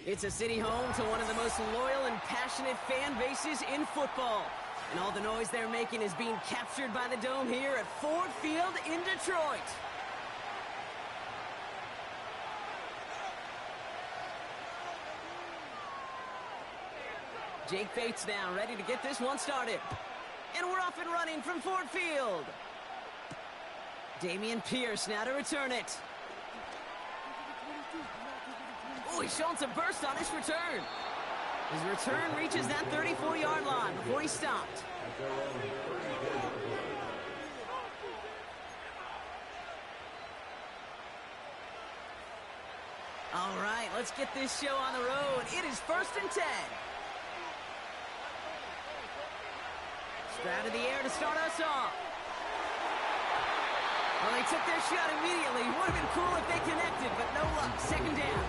It's a city home to one of the most loyal and passionate fan bases in football. And all the noise they're making is being captured by the Dome here at Ford Field in Detroit. Jake Bates now ready to get this one started. And we're off and running from Ford Field. Damian Pierce now to return it. Oh, he's showing some burst on his return. His return reaches that 34-yard line before he stopped. All right, let's get this show on the road. It is 1st and 10. Stroud in the air to start us off. Well, they took their shot immediately. Would have been cool if they connected, but no luck. 2nd down.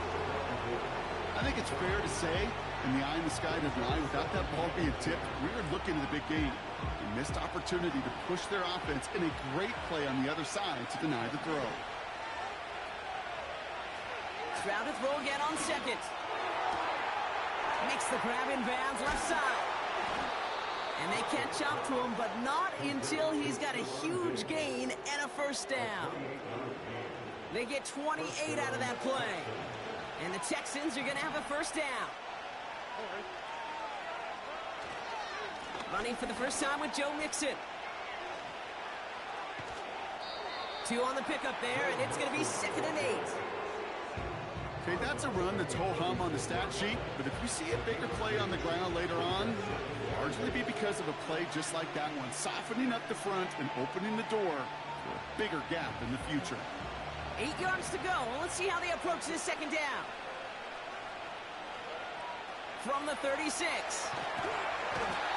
I think it's fair to say, in the eye in the sky doesn't lie, without that ball being tipped, we were looking at the big game. A missed opportunity to push their offense in a great play on the other side to deny the throw. Stroud to throw again on 2nd. Makes the grab in bounds left side. And they catch up to him, but not until he's got a huge gain and a 1st down. They get 28 out of that play. And the Texans are going to have a 1st down. Running for the first time with Joe Mixon. 2 on the pickup there, and it's going to be 2nd and 8. Okay, that's a run that's ho-hum on the stat sheet, but if you see a bigger play on the ground later on, largely be because of a play just like that one, softening up the front and opening the door for a bigger gap in the future. 8 yards to go. Let's see how they approach this 2nd down. From the 36.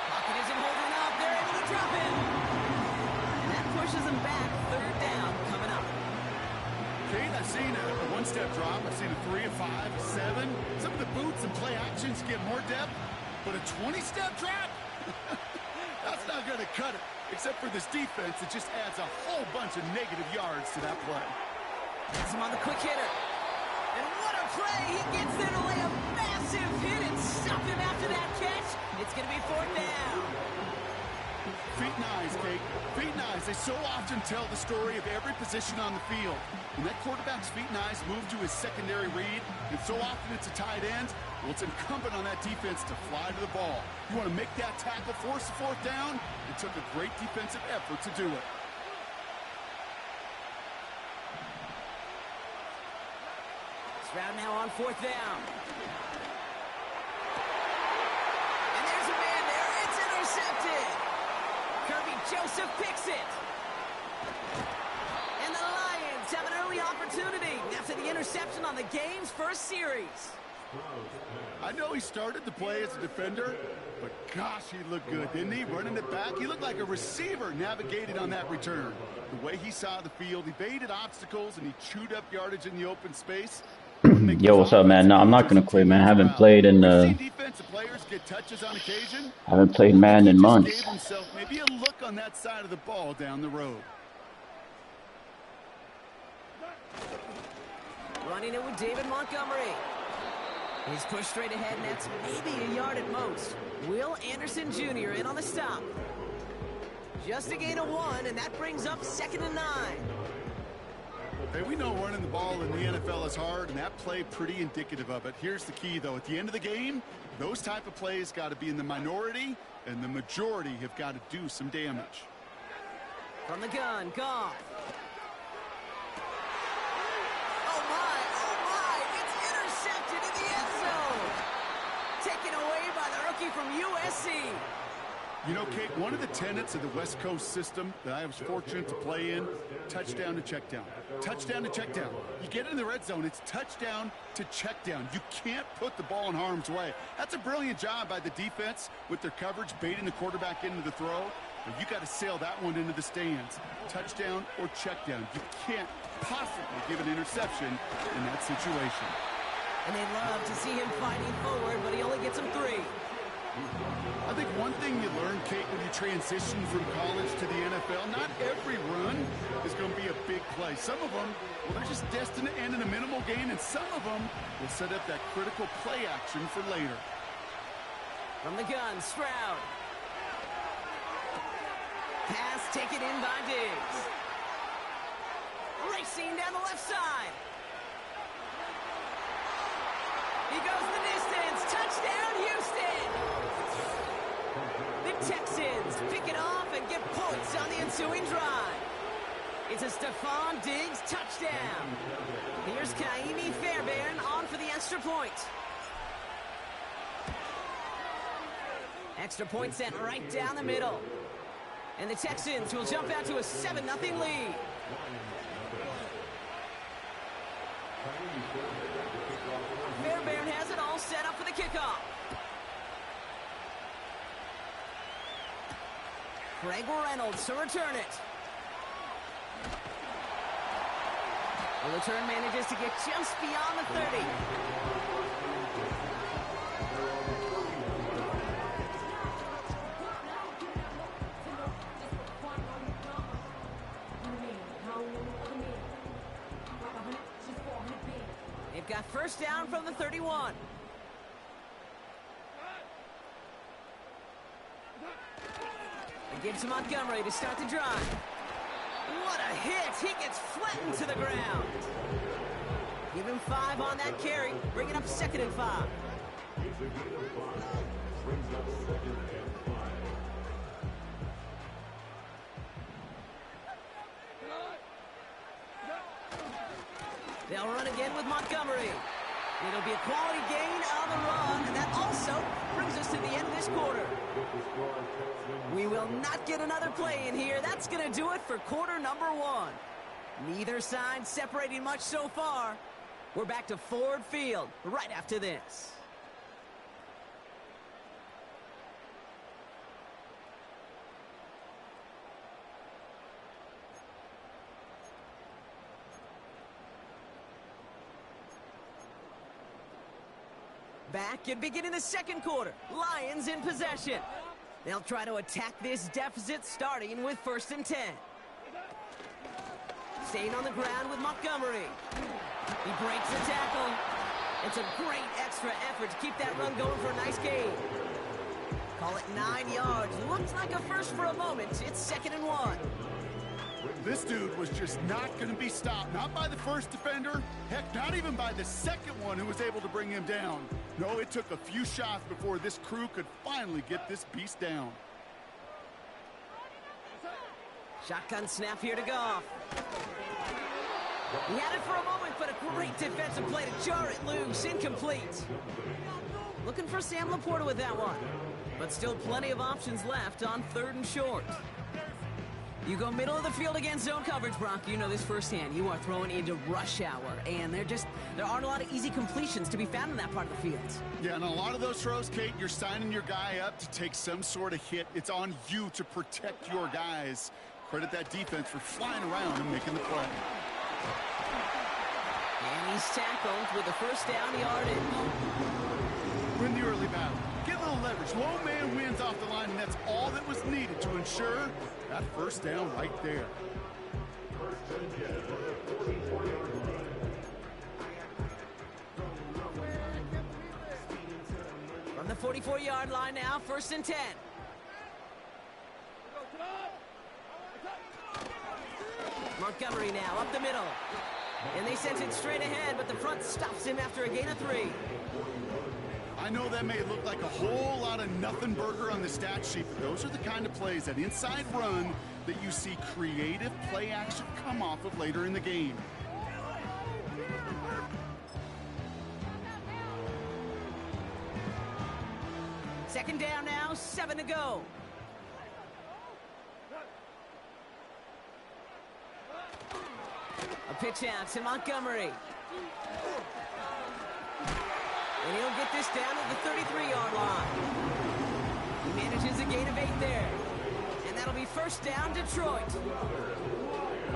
Pocket isn't holding up. They're able to drop it. And that pushes them back. 3rd down coming up. Kate, I've seen a one-step drop. I've seen a 3, a 5, a 7. Some of the boots and play actions get more depth, but a 20-step drop? That's not going to cut it. Except for this defense, it just adds a whole bunch of negative yards to that play. Gets him on the quick hitter. And what a play. He gets there to lay a massive hit and stop him after that catch. It's going to be 4th down. Feet and eyes, Kate. Feet and eyes. They so often tell the story of every position on the field. When that quarterback's feet and eyes move to his secondary read, and so often it's a tight end, well, it's incumbent on that defense to fly to the ball. You want to make that tackle, force the 4th down? It took a great defensive effort to do it. Stroud now on 4th down. And there's a man there. It's intercepted. Kirby Joseph picks it. And the Lions have an early opportunity after the interception on the game's first series. I know he started the play as a defender, but gosh, he looked good, didn't he? Running it back, he looked like a receiver navigated on that return. The way he saw the field, he baited obstacles, and he chewed up yardage in the open space. Yo, what's up, man? No, I'm not gonna quit, man. I haven't played in Madden in months. Gave himself maybe a look on that side of the ball down the road. Running it with David Montgomery. He's pushed straight ahead, and that's maybe a yard at most. Will Anderson Jr. in on the stop. Just a gain of 1, and that brings up 2nd and 9. Hey, we know running the ball in the NFL is hard, and that play pretty indicative of it. Here's the key, though. At the end of the game, those type of plays got to be in the minority, and the majority have got to do some damage. From the gun, Goff. Oh, my, it's intercepted in the end zone. Taken away by the rookie from USC. You know, Kate, one of the tenets of the West Coast system that I was fortunate to play in, touchdown to check down. Touchdown to check down. You get in the red zone, it's touchdown to check down. You can't put the ball in harm's way. That's a brilliant job by the defense with their coverage, baiting the quarterback into the throw. But you got to sail that one into the stands. Touchdown or check down. You can't possibly give an interception in that situation. And they love to see him fighting forward, but he only gets him 3. I think one thing you learn, Kate, when you transition from college to the NFL, not every run is going to be a big play. Some of them, well, they're just destined to end in a minimal gain, and some of them will set up that critical play action for later. From the gun, Stroud. Pass taken in by Diggs. Racing down the left side. He goes the distance. Touchdown, Houston. The Texans pick it off and get points on the ensuing drive. It's a Stephon Diggs touchdown. Here's Kaimi Fairbairn on for the extra point. Extra point sent right down the middle. And the Texans will jump out to a 7-0 lead. Fairbairn has it all set up for the kickoff. Greg Reynolds to return it. The return manages to get just beyond the 30. They've got first down from the 31. They give to Montgomery to start the drive. What a hit! He gets flattened to the ground. Give him 5 on that carry. Bring it up 2nd and 5. They'll run again with Montgomery. It'll be a quality gain on the run, and that also brings us to the end of this quarter. We will not get another play in here. That's going to do it for quarter number 1. Neither side separating much so far. We're back to Ford Field right after this. Back and beginning the second quarter. Lions in possession. They'll try to attack this deficit starting with 1st and 10. Staying on the ground with Montgomery. He breaks the tackle. It's a great extra effort to keep that run going for a nice gain. Call it 9 yards. Looks like a first for a moment. It's 2nd and 1. This dude was just not going to be stopped. Not by the first defender. Heck, not even by the second one who was able to bring him down. No, it took a few shots before this crew could finally get this beast down. Shotgun snap here to Goff. He had it for a moment, but a great defensive play to jar it loose. Incomplete. Looking for Sam Laporta with that one. But still plenty of options left on 3rd and short. You go middle of the field against zone coverage, Brock. You know this firsthand. You are throwing into rush hour, and there aren't a lot of easy completions to be found in that part of the field. Yeah, and a lot of those throws, Kate, you're signing your guy up to take some sort of hit. It's on you to protect your guys. Credit that defense for flying around and making the play. And he's tackled with a first down yardage. Win the early battle. Get a little leverage. Low man wins off the line, and that's all that was needed to ensure that first down right there. From the 44-yard line now, 1st and 10. Montgomery now up the middle. And they sent it straight ahead, but the front stops him after a gain of 3. I know that may look like a whole lot of nothing burger on the stat sheet, but those are the kind of plays, that inside run, that you see creative play action come off of later in the game. Second down now, 7 to go. A pitch out to Montgomery. And he'll get this down to the 33-yard line. He manages a gain of 8 there. And that'll be first down, Detroit.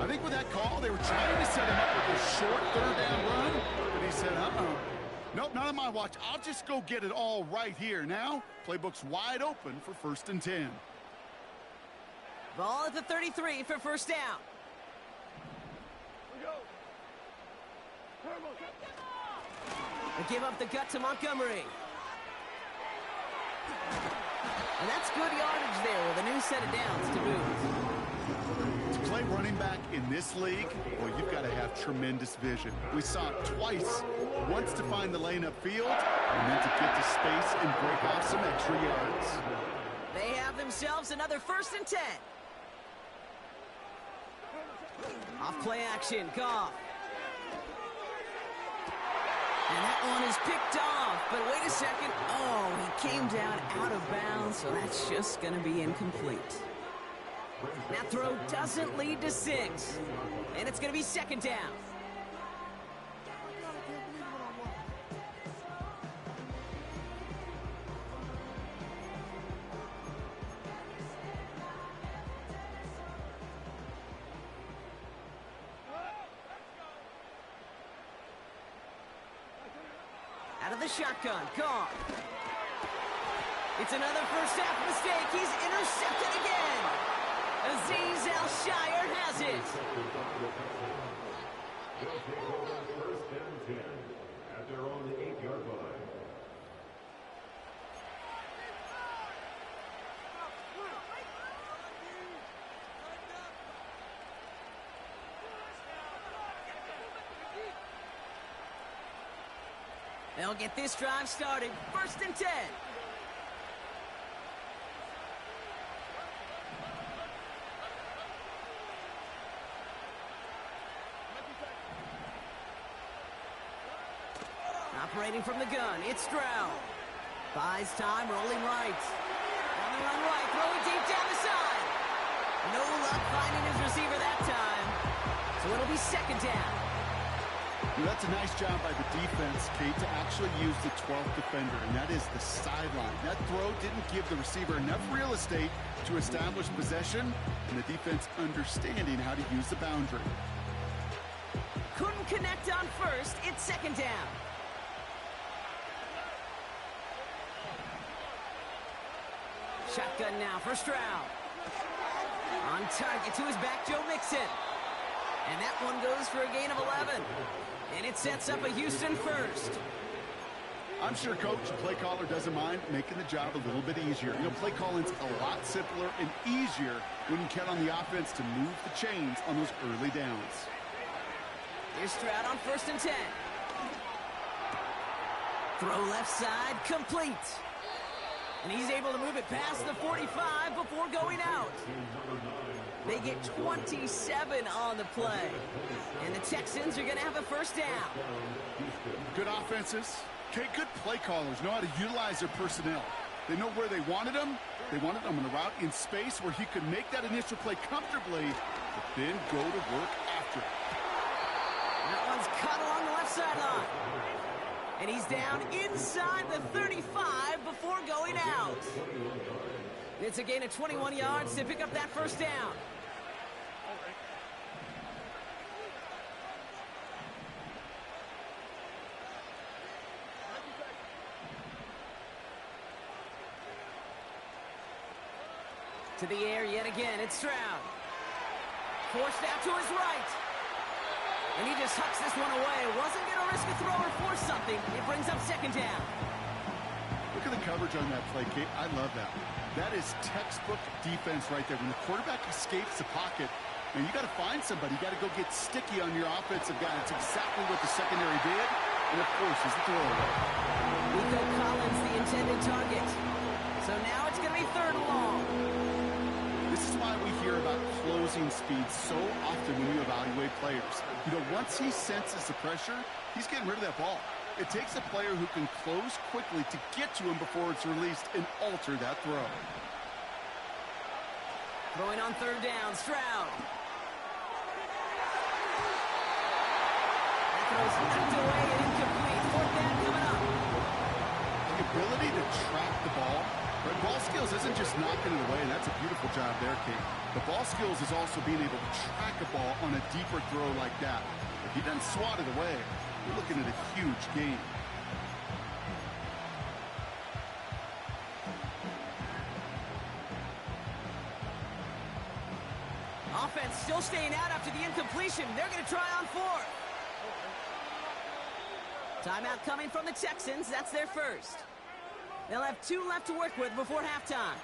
I think with that call, they were trying to set him up with a short 3rd down run, but he said, Nope, not on my watch. I'll just go get it all right here. Now, playbook's wide open for 1st and 10. Ball at the 33 for first down. They give up the gut to Montgomery. And that's good yardage there with a new set of downs to boot. To play running back in this league, well, you've got to have tremendous vision. We saw it twice. Once to find the lane upfield, and then to get to space and break off some extra yards. They have themselves another 1st and 10. Off play action, Goff. And that one is picked off, but wait a second. Oh, he came down out of bounds, so that's just going to be incomplete. That throw doesn't lead to 6, and it's going to be 2nd down. Out of the shotgun, Goff. It's another first half mistake. He's intercepted again. Azeez Al-Shire has it. First and 10 at their own 8-yard line. They'll get this drive started. 1st and 10. Operating from the gun, it's Stroud. Buys time, rolling right. On the run right, throwing deep down the side. No luck finding his receiver that time. So it'll be 2nd down. Well, that's a nice job by the defense, Kate, to actually use the 12th defender, and that is the sideline. That throw didn't give the receiver enough real estate to establish possession, and the defense understanding how to use the boundary. Couldn't connect on 1st, it's 2nd down. Shotgun now for Stroud. On target to his back, Joe Mixon. And that one goes for a gain of 11. And it sets up a Houston 1st. I'm sure Coach, the play caller, doesn't mind making the job a little bit easier. You know, play calling's a lot simpler and easier when you count on the offense to move the chains on those early downs. Here's Stroud on 1st and 10. Throw left side, complete. And he's able to move it past the 45 before going out. They get 27 on the play. And the Texans are going to have a 1st down. Good offenses. Okay, good play callers know how to utilize their personnel. They know where they wanted them. They wanted them on a route in space where he could make that initial play comfortably, but then go to work after it. That one's cut along the left sideline. And he's down inside the 35 before going out. It's a gain of 21 yards to pick up that 1st down. To the air yet again, it's Stroud. Forced out to his right. And he just hucks this one away. Wasn't going to risk a throw or force something. It brings up 2nd down. Look at the coverage on that play, Kate. I love that. That is textbook defense right there. When the quarterback escapes the pocket, and you got to find somebody. You got to go get sticky on your offensive guy. It's exactly what the secondary did. And, of course, is the throwaway. Nico Collins, the intended target. So now it's going to be 3rd and long. This is why we hear about closing speed so often when you evaluate players. You know, once he senses the pressure, he's getting rid of that ball. It takes a player who can close quickly to get to him before it's released and alter that throw. Throwing on 3rd down, Stroud. That throw's knocked away and incomplete. 4th down coming up. The ability to track the ball. Right, ball skills isn't just knocking it away, and that's a beautiful job there, King. The ball skills is also being able to track a ball on a deeper throw like that. If he doesn't swat it away, you're looking at a huge gain. offense still staying out after the incompletion. They're going to try on fourth. Timeout coming from the Texans. That's their first. They'll have 2 left to work with before halftime.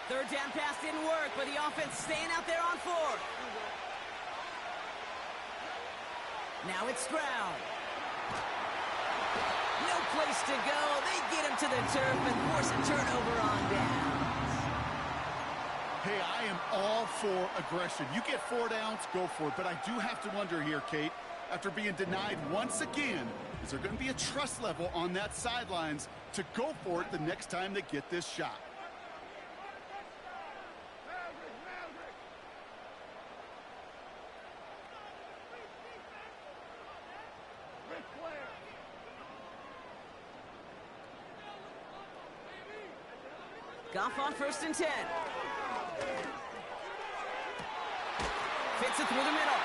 Third down pass didn't work, but the offense staying out there on fourth. Now it's Stroud. No place to go. They get him to the turf and force a turnover on downs. Hey, I am all for aggression. You get 4 downs, go for it. But I do have to wonder here, Kate, after being denied once again, is there going to be a trust level on that sidelines to go for it the next time they get this shot? Goff on 1st and 10. Fits it through the middle.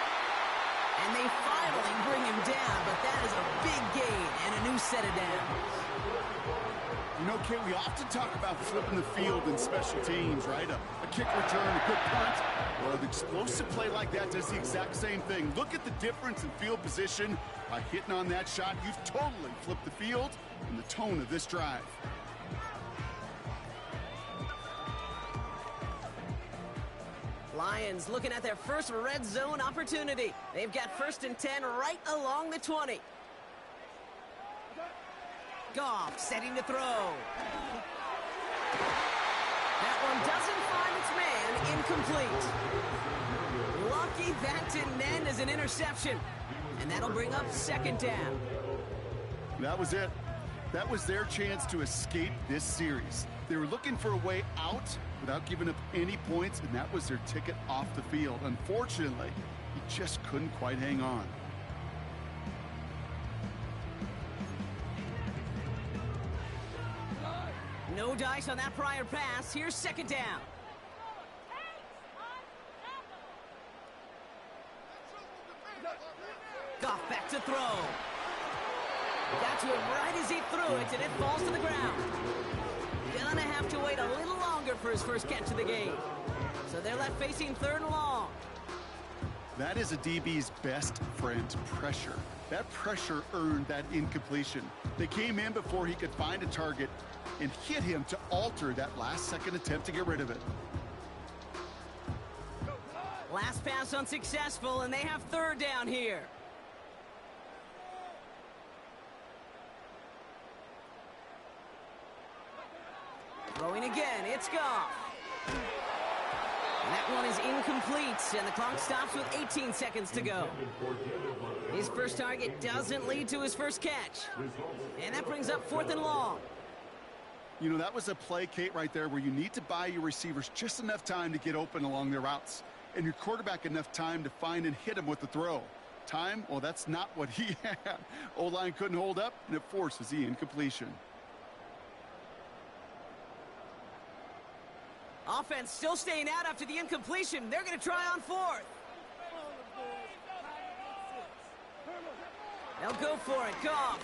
And they finally bring him down, but that is a big gain and a new set of downs. You know, Kate, we often talk about flipping the field in special teams, right? A kick return, a good punt. Well, an explosive play like that does the exact same thing. Look at the difference in field position. By hitting on that shot, you've totally flipped the field and the tone of this drive. Lions looking at their first red zone opportunity. They've got 1st and 10 right along the 20. Goff setting to throw. That one doesn't find its man. Incomplete. Lucky that didn't end as an interception. And that'll bring up 2nd down. That was it. That was their chance to escape this series. They were looking for a way out without giving up any points, and that was their ticket off the field. Unfortunately, he just couldn't quite hang on. No dice on that prior pass. Here's 2nd down. Goff back to throw. Got to him right as he threw it, and it falls to the ground. Gonna have to wait a little longer for his first catch of the game. So they're left facing 3rd and long. That is a DB's best friend, pressure. That pressure earned that incompletion. They came in before he could find a target and hit him to alter that last-second attempt to get rid of it. Last pass unsuccessful, and they have 3rd down here. Throwing again, it's Goff. And that one is incomplete, and the clock stops with 18 seconds to go. His first target doesn't lead to his first catch. And that brings up 4th and long. You know, that was a play, Kate, right there where you need to buy your receivers just enough time to get open along their routes, and your quarterback enough time to find and hit him with the throw. Time? Well, that's not what he had. O-line couldn't hold up, and it forces the incompletion. Offense still staying out after the incompletion. They're going to try on 4th. They'll go for it. Goff.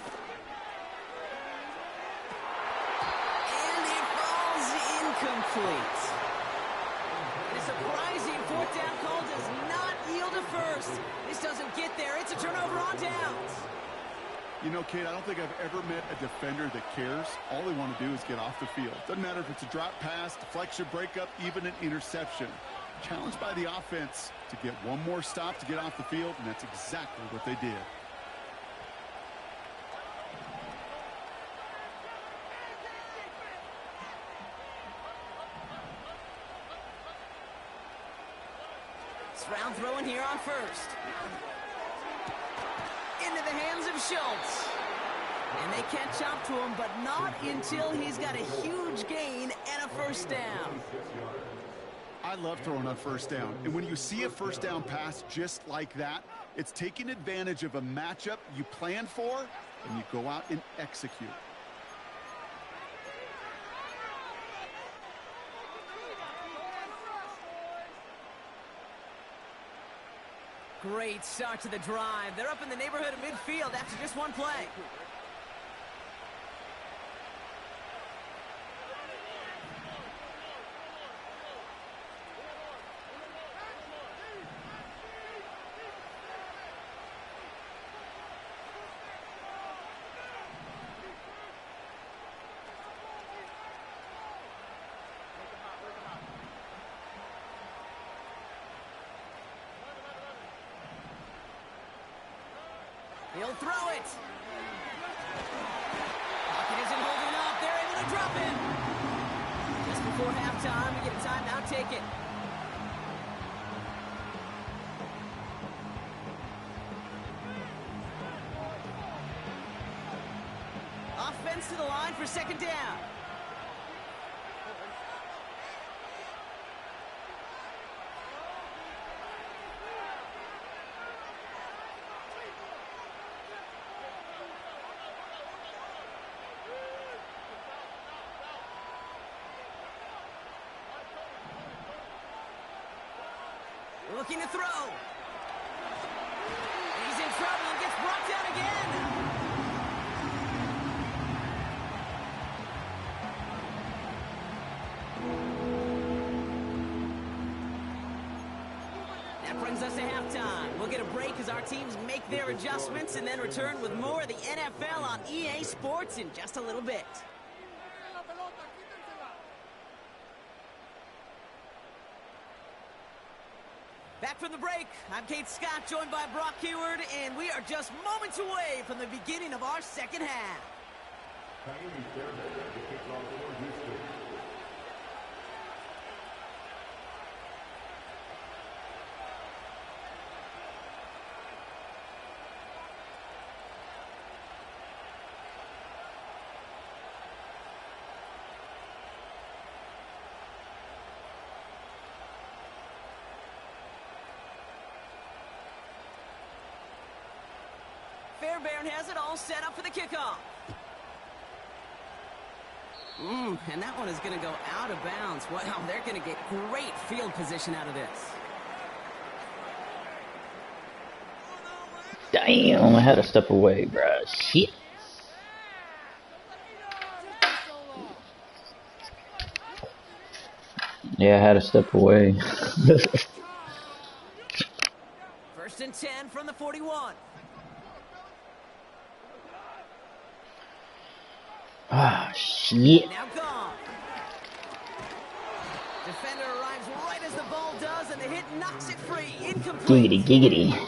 And it falls incomplete. The surprising 4th down call does not yield a first. This doesn't get there. It's a turnover on downs. You know, Kate, I don't think I've ever met a defender that cares. All they want to do is get off the field. Doesn't matter if it's a drop pass, deflection, breakup, even an interception. Challenged by the offense to get one more stop to get off the field, and that's exactly what they did. Stroud throwing here on 1st. Into the hands of Schultz. And they catch up to him, but not until he's got a huge gain and a 1st down. I love throwing on 1st down. And when you see a 1st down pass just like that, it's taking advantage of a matchup you plan for, and you go out and execute. Great start to the drive. They're up in the neighborhood of midfield after just one play. He'll throw it. Pocket isn't holding up. They're able to drop it. Just before halftime, we get a timeout ticket. Offense to the line for second down. Looking to throw. He's in trouble and gets brought down again. That brings us to halftime. We'll get a break as our teams make their adjustments and then return with more of the NFL on EA Sports in just a little bit. Back from the break, I'm Kate Scott, joined by Brock Keyword, and we are just moments away from the beginning of our second half. Fairbairn has it all set up for the kickoff. And that one is going to go out of bounds. Wow, they're going to get great field position out of this. Damn, I had to step away, bruh. Shit. Yeah, I had to step away. First and 10 from the 41. Ah, shit. Now gone. Defender arrives right as the ball does, and the hit knocks it free. Incomplete. Giggity, giggity.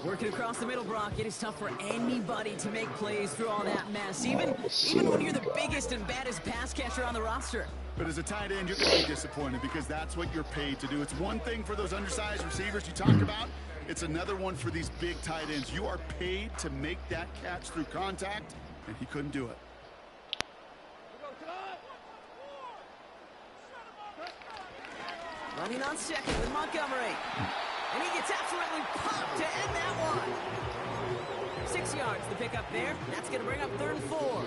Working across the middle, Brock, it is tough for anybody to make plays through all that mess, even when you're the biggest and baddest pass catcher on the roster. But as a tight end, you're going to be disappointed because that's what you're paid to do. It's one thing for those undersized receivers you talk about. It's another one for these big tight ends. You are paid to make that catch through contact, and he couldn't do it. Running on second with Montgomery. And he gets absolutely popped to end that one. 6 yards to pick up there. That's going to bring up 3rd and 4.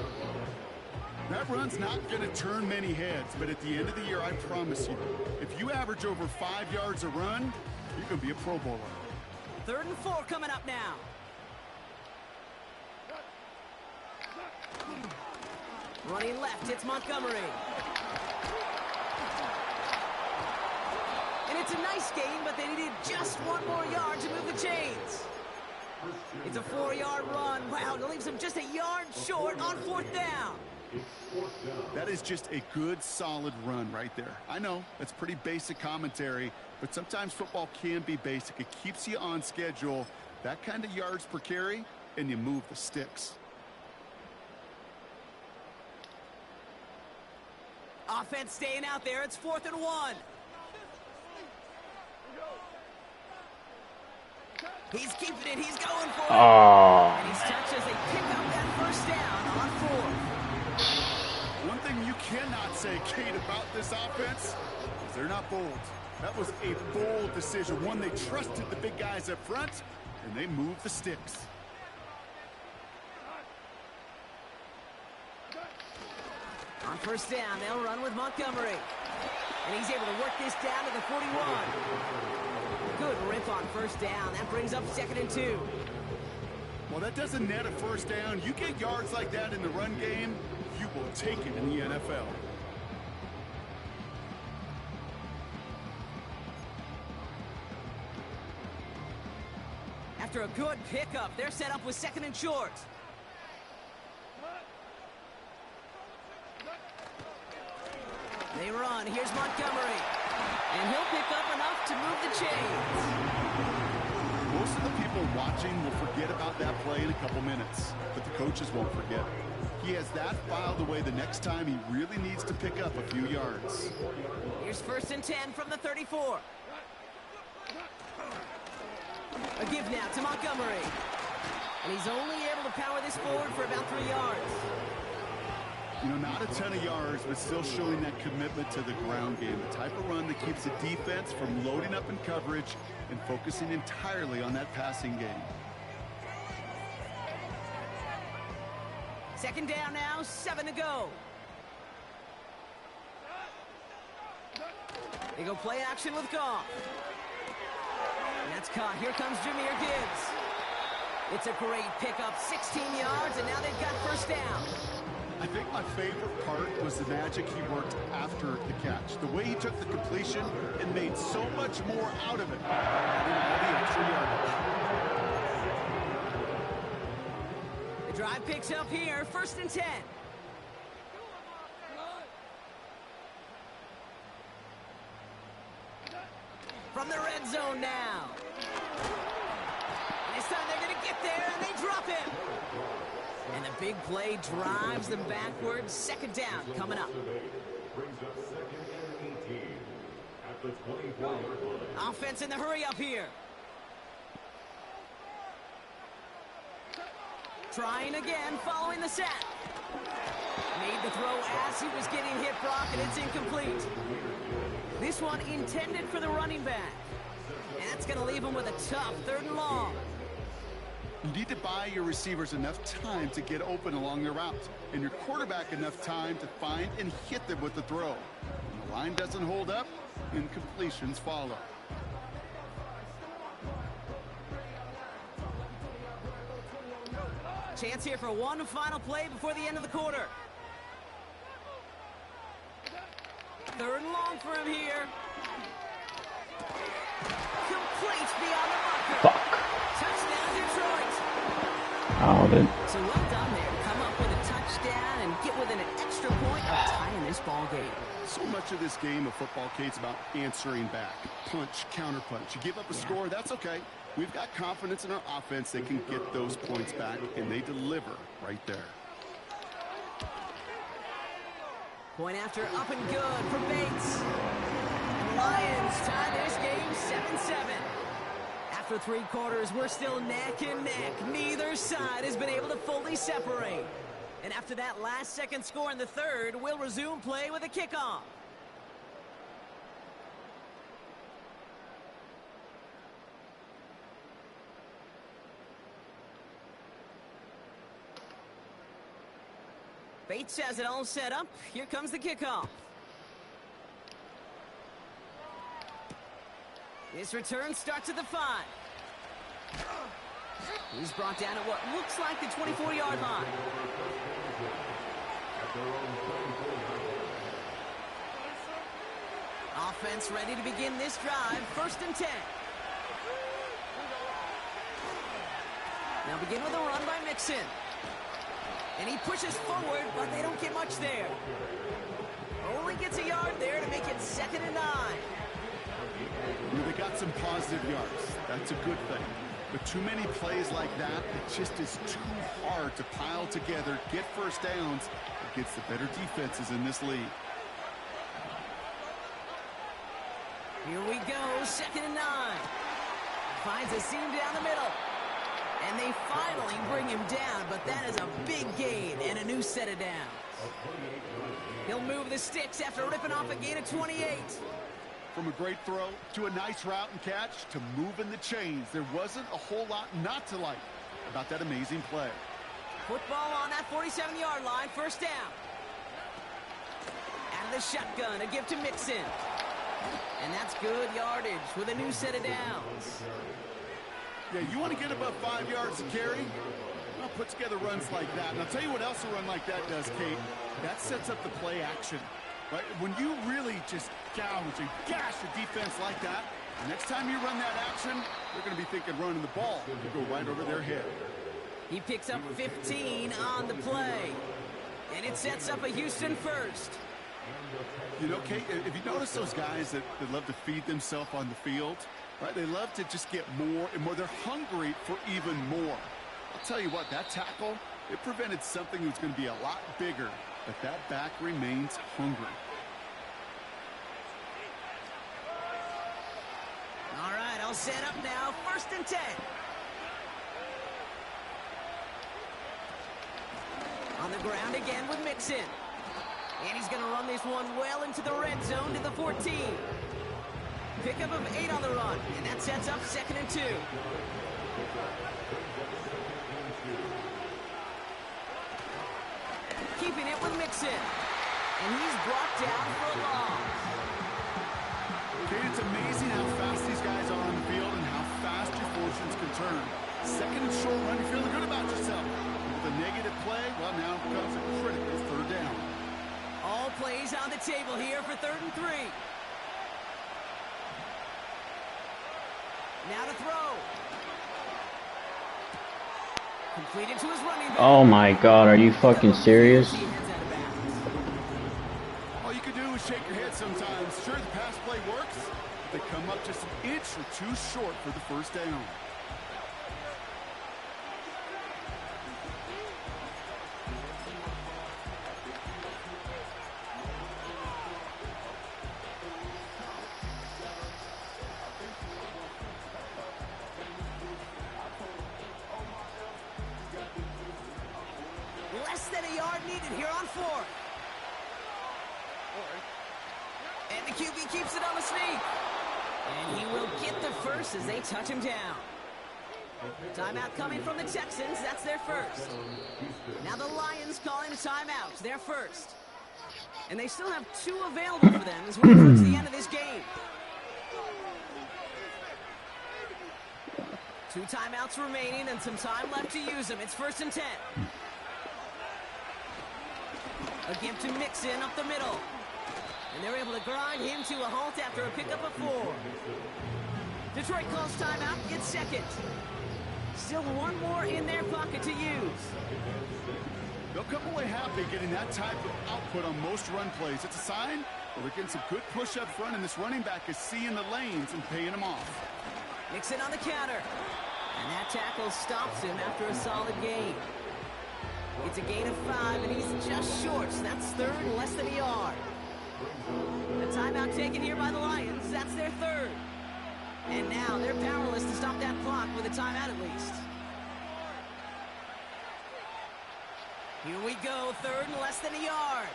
That run's not going to turn many heads, but at the end of the year, I promise you, if you average over 5 yards a run, you're going to be a Pro Bowler. 3rd and 4 coming up now. Running left, it's Montgomery. And it's a nice gain, but they needed just 1 more yard to move the chains. It's a 4-yard run. Wow, it leaves them just a yard short on 4th down. That is just a good, solid run right there. I know, that's pretty basic commentary, but sometimes football can be basic. It keeps you on schedule, that kind of yards per carry, and you move the sticks. Offense staying out there. It's 4th and 1. He's keeping it. He's going for it. Oh. And he's touched as they pick up that 1st down on 4th. One thing you cannot say, Kate, about this offense is they're not bold. That was a bold decision. One, they trusted the big guys up front, and they moved the sticks. On 1st down, they'll run with Montgomery. And he's able to work this down to the 41. Good rip on 1st down. That brings up 2nd and 2. Well, that doesn't net a 1st down. You get yards like that in the run game, you will take it in the NFL. After a good pickup, they're set up with 2nd and short. They run. Here's Montgomery. And he'll pick up enough to move the chains. Most of the people watching will forget about that play in a couple minutes, but the coaches won't forget. He has that filed away the next time he really needs to pick up a few yards. Here's 1st and 10 from the 34. A give now to Montgomery. And he's only able to power this forward for about 3 yards. You know, not a ton of yards, but still showing that commitment to the ground game. The type of run that keeps the defense from loading up in coverage and focusing entirely on that passing game. 2nd down now, 7 to go. They go play action with Goff. And that's caught. Here comes Jahmyr Gibbs. It's a great pickup, 16 yards, and now they've got 1st down. I think my favorite part was the magic he worked after the catch. The way he took the completion and made so much more out of it than all the extra yardage. The drive picks up here, 1st and 10. From the red zone now. And this time they're going to get there, and they drop him. And the big play drives them backwards. 2nd down coming up. Offense in the hurry up here. Trying again, following the sack. Made the throw as he was getting hit, Brock, and it's incomplete. This one intended for the running back. And that's going to leave him with a tough 3rd and long. You need to buy your receivers enough time to get open along their route, and your quarterback enough time to find and hit them with the throw. When the line doesn't hold up, incompletions follow. Chance here for one final play before the end of the quarter. 3rd and long for him here. Complete beyond the marker. Fuck. Touchdown, Detroit. Oh, then. So well done there to come up with a touchdown and get within an extra point of tying this ball game. So much of this game of football, Kate's about answering back. Punch, counterpunch. You give up a score, that's okay. We've got confidence in our offense. They can get those points back, and they deliver right there. Point after up and good for Bates. And the Lions tie this game 7-7. After 3 quarters, we're still neck and neck. Neither side has been able to fully separate. And after that last second score in the 3rd, we'll resume play with a kickoff. Bates has it all set up. Here comes the kickoff. This return starts at the 5. He's brought down at what looks like the 24-yard line. Offense ready to begin this drive. 1st and 10. Now begin with a run by Mixon. And he pushes forward, but they don't get much there. Only gets a yard there to make it 2nd and 9. They got some positive yards. That's a good thing. But too many plays like that, it just is too hard to pile together, get 1st downs against the better defenses in this league. Here we go, 2nd and 9. Finds a seam down the middle. And they finally bring him down, but that is a big gain and a new set of downs. He'll move the sticks after ripping off a gain of 28. From a great throw to a nice route and catch to moving the chains, there wasn't a whole lot not to like about that amazing play. Football on that 47-yard line, 1st down. Out of the shotgun, a give to Mixon. And that's good yardage with a new set of downs. Yeah, you want to get above 5 yards to carry? Well, put together runs like that. And I'll tell you what else a run like that does, Kate. That sets up the play action. Right? When you really just gouge and gash a defense like that, the next time you run that action, they're going to be thinking running the ball. You go right over their head. He picks up 15 on the play. And it sets up a Houston 1st. You know, Kate, if you notice those guys that love to feed themselves on the field, Right? They love to just get more and more. They're hungry for even more. I'll tell you what, that tackle, it prevented something that was going to be a lot bigger, but that back remains hungry. All right, I'll set up now. 1st and 10. On the ground again with Mixon. And he's going to run this one well into the red zone to the 14. Pickup of 8 on the run, and that sets up 2nd and 2. Keeping it with Mixon. And he's brought down for a loss. Okay, it's amazing how fast these guys are on the field and how fast your fortunes can turn. 2nd and short run, you're feeling good about yourself. With a negative play, well, now comes a critical 3rd down. All plays on the table here for 3rd and 3. Now to throw. Completed to his running back. Oh my god, are you fucking serious? All you can do is shake your head sometimes. Sure, the pass play works. They come up just an inch or 2 short for the 1st down. Less than a yard needed here on 4th. And the QB keeps it on the sneak. And he will get the first as they touch him down. Timeout coming from the Texans. That's their first. Now the Lions calling a timeout. Their first. And they still have 2 available for them as we approach the end of this game. 2 timeouts remaining and some time left to use them. It's 1st and 10. A give to Mixon up the middle. And they're able to grind him to a halt after a pickup of 4. Detroit calls timeout. It's 2nd. Still 1 more in their pocket to use. They'll come away happy getting that type of output on most run plays. It's a sign that they're getting some good push up front, and this running back is seeing the lanes and paying them off. Mixon on the counter. And that tackle stops him after a solid gain. It's a gain of 5, and he's just short. So that's 3rd and less than a yard. A timeout taken here by the Lions. That's their 3rd. And now they're powerless to stop that clock with a timeout at least. Here we go, 3rd and less than a yard.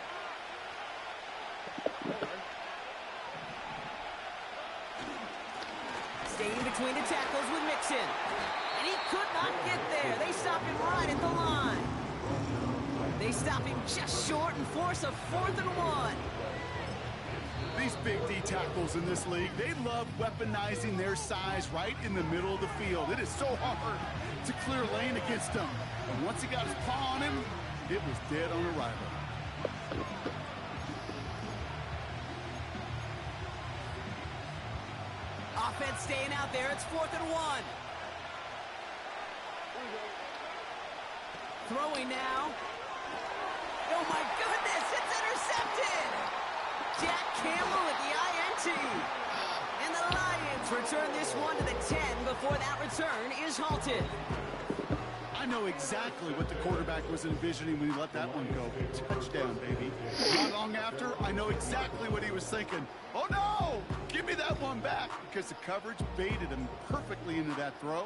Staying between the tackles with Mixon. And he could not get there. They stop him right at the line. They stop him just short and force a 4th and 1. These big D tackles in this league, they love weaponizing their size right in the middle of the field. It is so hard to clear lane against them. And once he got his paw on him, it was dead on arrival. Offense staying out there. It's 4th and 1. Throwing now. Oh my goodness, it's intercepted! Jack Campbell with the INT. And the Lions return this one to the 10 before that return is halted. I know exactly what the quarterback was envisioning when he let that one go. Touchdown, baby. Not long after, I know exactly what he was thinking. Oh no! Give me that one back, because the coverage baited him perfectly into that throw,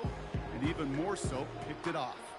and even more so, picked it off.